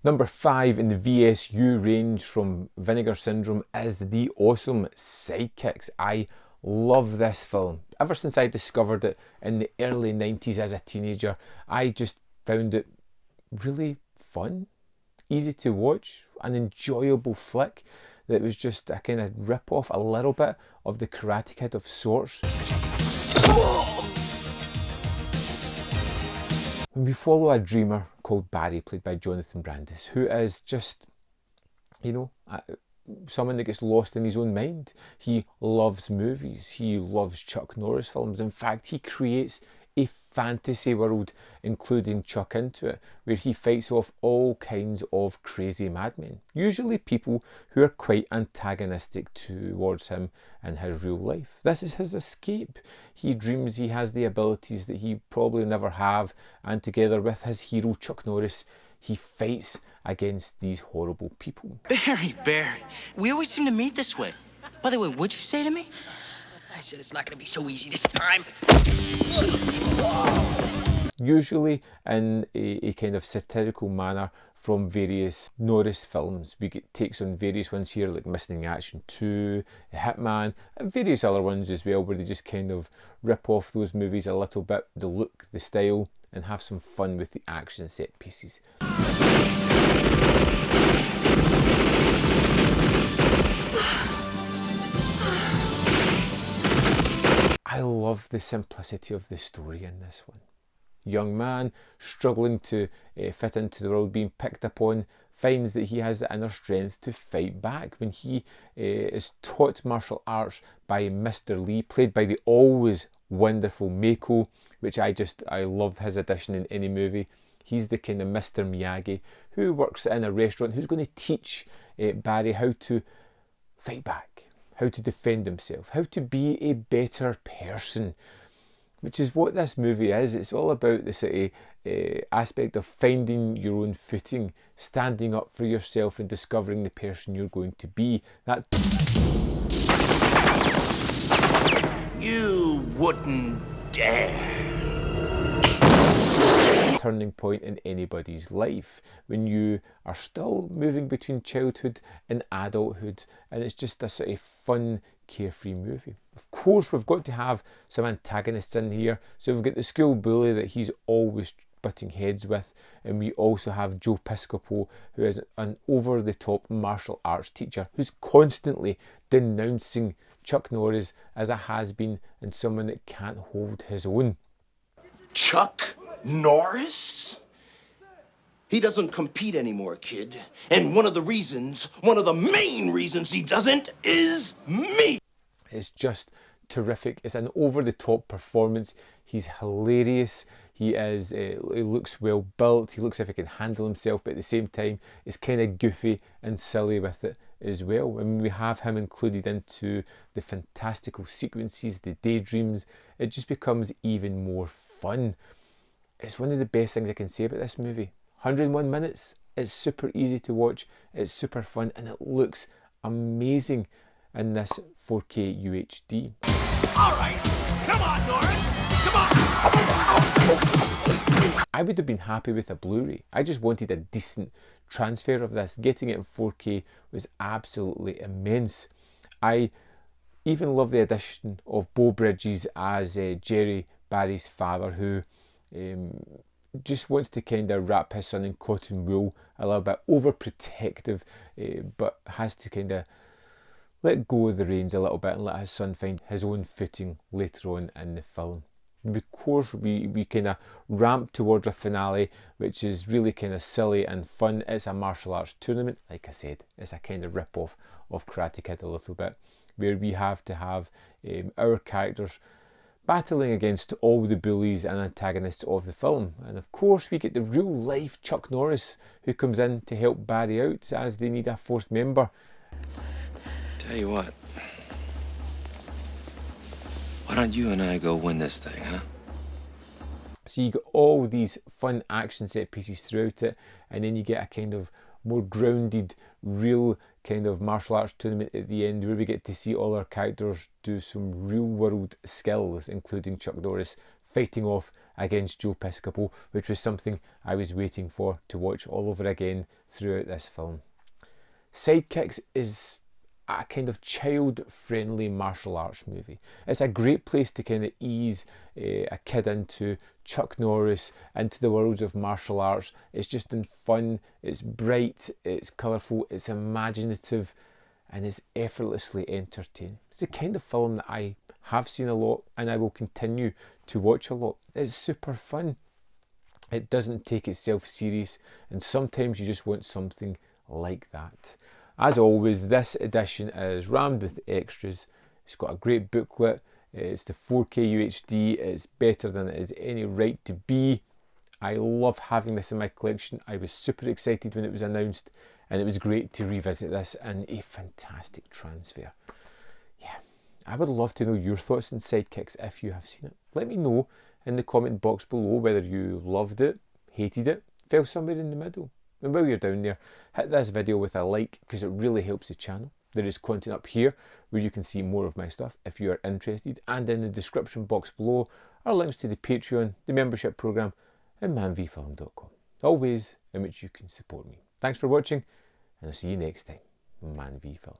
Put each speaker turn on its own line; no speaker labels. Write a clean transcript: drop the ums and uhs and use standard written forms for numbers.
Number 5 in the VSU range from Vinegar Syndrome is the awesome Sidekicks. I love this film. Ever since I discovered it in the early 90s as a teenager, I just found it really fun, easy to watch, an enjoyable flick that was just a kind of rip off a little bit of the Karate Kid of sorts. When we follow a dreamer called Barry, played by Jonathan Brandis, who is just, you know, someone that gets lost in his own mind. He loves movies. He loves Chuck Norris films. In fact, he creates a fantasy world, including Chuck into it, where he fights off all kinds of crazy madmen, usually people who are quite antagonistic towards him in his real life. This is his escape. He dreams he has the abilities that he probably never have, and together with his hero Chuck Norris, he fights against these horrible people.
Barry, we always seem to meet this way. By the way, what'd you say to me? I said it's not going to be so easy this time.
Usually in a kind of satirical manner from various Norris films. We get takes on various ones here like Missing in Action 2, Hitman, and various other ones as well, where they just kind of rip off those movies a little bit, the look, the style, and have some fun with the action set pieces. I love the simplicity of the story in this one. Young man struggling to fit into the world, being picked upon, finds that he has the inner strength to fight back when he is taught martial arts by Mr. Lee, played by the always wonderful Mako, which I love his addition in any movie. He's the kind of Mr. Miyagi who works in a restaurant, who's going to teach Barry how to fight back, how to defend himself, how to be a better person, which is what this movie is. It's all about the sort of aspect of finding your own footing, standing up for yourself and discovering the person you're going to be. That
you wouldn't dare.
Turning point in anybody's life when you are still moving between childhood and adulthood, and it's just a sort of fun, carefree movie. Of course, we've got to have some antagonists in here. So we've got the school bully that he's always butting heads with, and we also have Joe Piscopo, who is an over-the-top martial arts teacher who's constantly denouncing Chuck Norris as a has-been and someone that can't hold his own.
Chuck Norris? He doesn't compete anymore, kid. And one of the main reasons he doesn't is me.
It's just terrific. It's an over-the-top performance. He's hilarious. He looks well built. He looks as if he can handle himself, but at the same time, it's kind of goofy and silly with it as well. And we have him included into the fantastical sequences, the daydreams. It just becomes even more fun. It's one of the best things I can say about this movie. 101 minutes, it's super easy to watch, it's super fun, and it looks amazing in this 4K UHD.
All right, come on, Norris, come on!
I would have been happy with a Blu-ray. I just wanted a decent transfer of this. Getting it in 4K was absolutely immense. I even love the addition of Beau Bridges as Jerry, Barry's father, who just wants to kind of wrap his son in cotton wool, a little bit overprotective, but has to kind of let go of the reins a little bit and let his son find his own footing later on in the film. And of course, we kind of ramp towards a finale, which is really kind of silly and fun. It's a martial arts tournament. Like I said, it's a kind of rip-off of Karate Kid a little bit, where we have to have our characters battling against all the bullies and antagonists of the film. And of course, we get the real-life Chuck Norris, who comes in to help Barry out as they need a fourth member.
Tell you what, why don't you and I go win this thing, huh?
So you get all these fun action set pieces throughout it, and then you get a kind of more grounded, real kind of martial arts tournament at the end, where we get to see all our characters do some real world skills, including Chuck Norris fighting off against Joe Piscopo, which was something I was waiting for to watch all over again throughout this film. Sidekicks is a kind of child-friendly martial arts movie. It's a great place to kind of ease a kid into Chuck Norris, into the worlds of martial arts. It's just in fun, it's bright, it's colourful, it's imaginative, and it's effortlessly entertaining. It's the kind of film that I have seen a lot and I will continue to watch a lot. It's super fun. It doesn't take itself serious, and sometimes you just want something like that. As always, this edition is rammed with extras. It's got a great booklet. It's the 4K UHD. It's better than it is any right to be. I love having this in my collection. I was super excited when it was announced, and it was great to revisit this in a fantastic transfer. Yeah, I would love to know your thoughts on Sidekicks if you have seen it. Let me know in the comment box below whether you loved it, hated it, fell somewhere in the middle. And while you're down there, hit this video with a like because it really helps the channel. There is content up here where you can see more of my stuff if you are interested, and in the description box below are links to the Patreon, the membership program, and manvfilm.com. Always in which you can support me. Thanks for watching, and I'll see you next time. Man v Film.